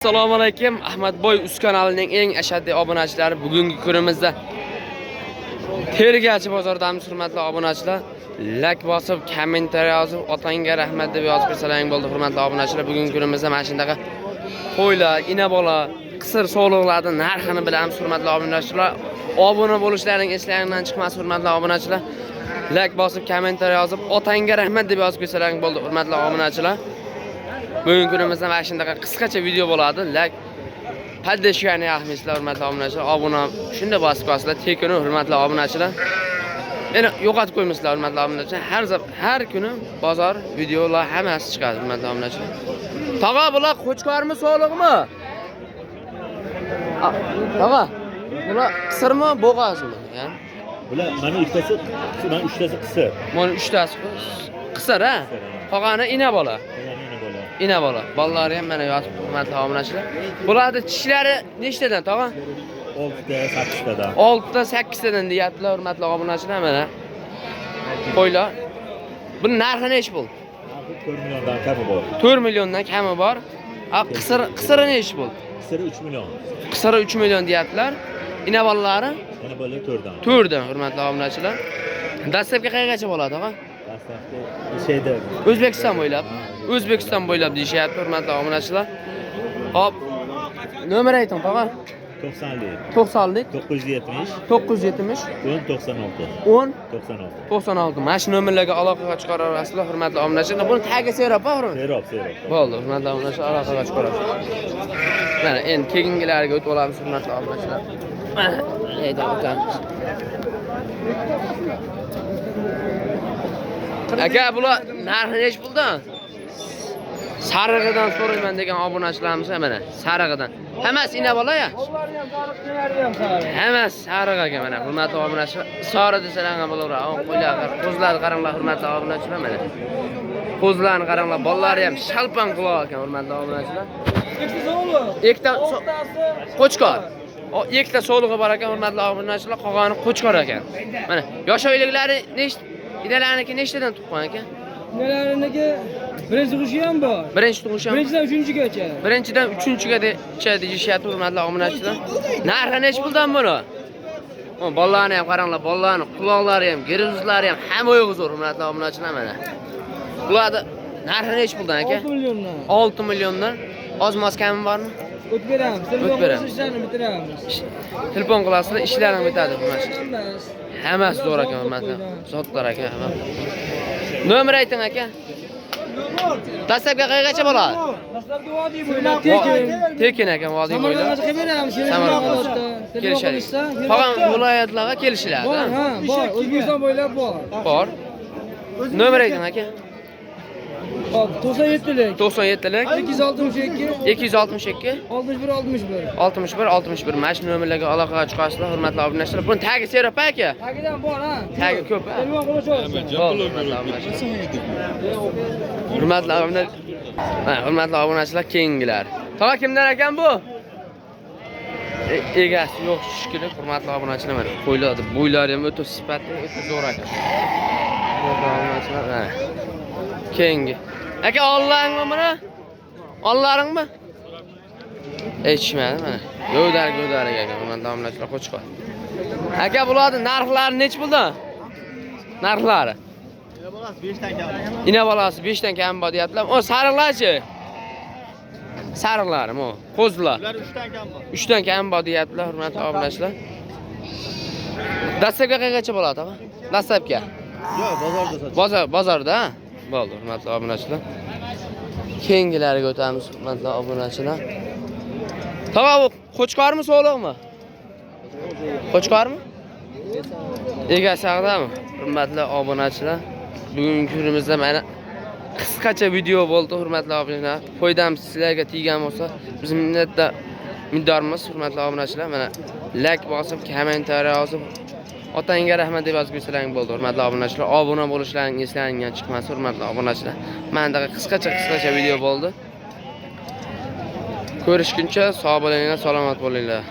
Assalomu alaykum. Ahmadboy Uz kanalining eng ashaddiy obunachilari bugungi kunimizda Tergachi bozoridamiz, hurmatli obunachilar. Like bosib, kommentariy yozib, otangga rahmat deb yozib qo'ysalaring bo'ldi, hurmatli obunachilar. Bugungi kunimizda mana shunday qo'ylar, inabola, qisir sog'liqlarning narxini bilamiz, hurmatli obunachilar. Obuna bo'lishlaring eslaringdan chiqmas, hurmatli obunachilar. Like bosib, kommentariy yozib, otangga rahmat deb yozib qo'ysalaring bo'ldi, hurmatli obunachilar. Bugun kunimizda mana shunday qisqacha video bo'ladi. Like paddeshgani yaxmisizlar, hurmatli obunachilar. Obuna shunda bosib qo'yasizlar, tekin hurmatli obunachilar. Meni yo'qotib qo'ymaysizlar, hurmatli obunachilar. Har kuni bozor videolar hammasi chiqadi, hurmatli obunachilar. Tog'a, bular qo'chqormi, so'liqmi? Tog'a, bular qisirmi, bo'g'ozmi? Yani Bular mana ikkitasi, mana uchtasi qisir. Mana uchtasi qisir, ha? Qolgani inabola. Inabola. Bolalari ham mana yotib, hurmatli obunachilar. Bularning tishlari nechtadan, tog'a? 6 ta, 8 tadan. 6 ta, 8 tadan deyaptilar, hurmatli obunachilar mana. Qo'ylar. Buni narxi nech pul? 4 milliondan kami bor. 4 milliondan kami bor. Qisiri nech pul? Qisiri 3 million. Qisiri 3 million deyaptilar. Inabolalari? Inabolar 4 dan. 4 dan, hurmatli obunachilar. Dastlabki qayergacha bo'ladi, tog'a? Dastlabki şeyda O'zbekiston bo'ylab deyishyapti, hurmatli obunachilar. Hop. Nomer ayting, tog'a. 90lik 970 970 10 96 10 96. 96. Mana shu nomerlarga aloqaga chiqara olasizlar, hurmatli obunachilar. Buni tagiga serob, Serob. bo'ldi, hurmatli obunachilar, aloqaga chiqarasiz. Mana endi keyingilarga o'tib olamiz, hurmatli obunachilar. Mana aytib o'tamiz. Aka, bular narxi nech puldan? Sarig'idan so'rayman degan obunachilarimiz mana sarig'idan. Hammasi inabola-ya? Hammasi sariq aka mana, hurmatli obunachilar. Sori desalar ham bo'laveradi. Qo'ylar, qo'zlarni qaranglar, hurmatli obunachilar mana. Qo'zlarni qaranglar, bolalari ham shalpan quloq ekan, hurmatli obunachilar. Ikkita qo'chqor. O ikkita so'lig'i bor ekan, hurmatli obunachilar, qolgani qo'chqor ekan. Mana yosh oyliklari idalarniki nechtadan tuqqan ekan? Nelariniki birinchi tug'ishi ham bor. Birinchi tug'ishi ham. Birinchidan 3-gacha. Birinchidan 3-gacha deyishyapti, hurmatli obunachilar. Narxi nech puldan buni? Bolalarni ham qaranglar, bolalarni quloqlari ham, giruzlari ham hamma yo'g'izor, hurmatli obunachilar mana. Bularni narxi nech puldan aka? 6 milliondan. 6 milliondan. Oz-moz kami bormi? O'tib beramiz. O'tib beramiz. Ishlarni bitiramiz. Telefon qilasizlar, ishlaring bitadi, hurmatli. Hammasi. Hammasi zo'r ekan, hurmatli. Zotlar aka, hamma. Nomer ayting aka. Dastlabki qayergacha bo'ladi? Dastlabki vodiy bo'ylab Tekin ekan, vodiy bo'ylab. Samarqandga qilib beramiz. Samarqandga kelishadi. Qolgan viloyatlarga kelishiladi. Bor, ha, bor. O'zbekiston bo'ylab bor. Bor. Nomer ayting aka. Hop, 97lik. 97lik 262 262 61 61. 61 61. Mana shu nomerlarga aloqaga chiqasizlar, hurmatli obunachilar. Buni tagi serob aka. Tagidan bor, ha. Tagi ko'p, ha. Telefon qilish Hurmatli obunachilar. Hurmatli obunachilar, keyingilar. Tog'a kimdan ekan bu? Egasi yo'q shikili, hurmatli obunachilar mana. Qo'yladi, bo'ylari ham o'ta sifatli, o'ta zo'r ekan. Hurmatli obunachilar, mana. Keyingi. Aka, ollangmi buni? Ollaringmi? Echmadi mana. Go'dar ekan, hurmatli obunachilar, qo'chqor. Aka, bularning narxlari nech puldan? Narxlari? Inabolasi 5 dan kam bor deyaptilar. O sariqlarchi? Sariqlari, mo, qo'zlar. Ular 3 dan kam bor. 3 dan kam bor deyaptilar, hurmatli obunachilar. Dastlabki qayergacha bo'ladi, tog'a? Dastlabki. Yo'q, bozorda sotamiz. Bozorda, ha? Bo'ldi, hurmatli obunachilar. Keyingilariga o'tamiz, hurmatli obunachilar. Tog'a, bu qo'chqormi, so'liqmi? Qo'chqormi? Egasi haqidami? Hurmatli obunachilar. Bugungi kunimizda mana qisqacha video bo'ldi, hurmatli obunachilar. Foydam sizlarga teggan bo'lsa, biz minnatdormiz, hurmatli obunachilar. Mana like bosib, kommentariy yozib, otangga rahmat deb yozib qo'ysalaring bo'ldi, hurmatli obunachilar. Obuna bo'lishlaring eslaringdan chiqmasin, hurmatli obunachilar. Mana qisqacha video bo'ldi. Ko'rishguncha sog' bo'linglar, salomat bo'linglar.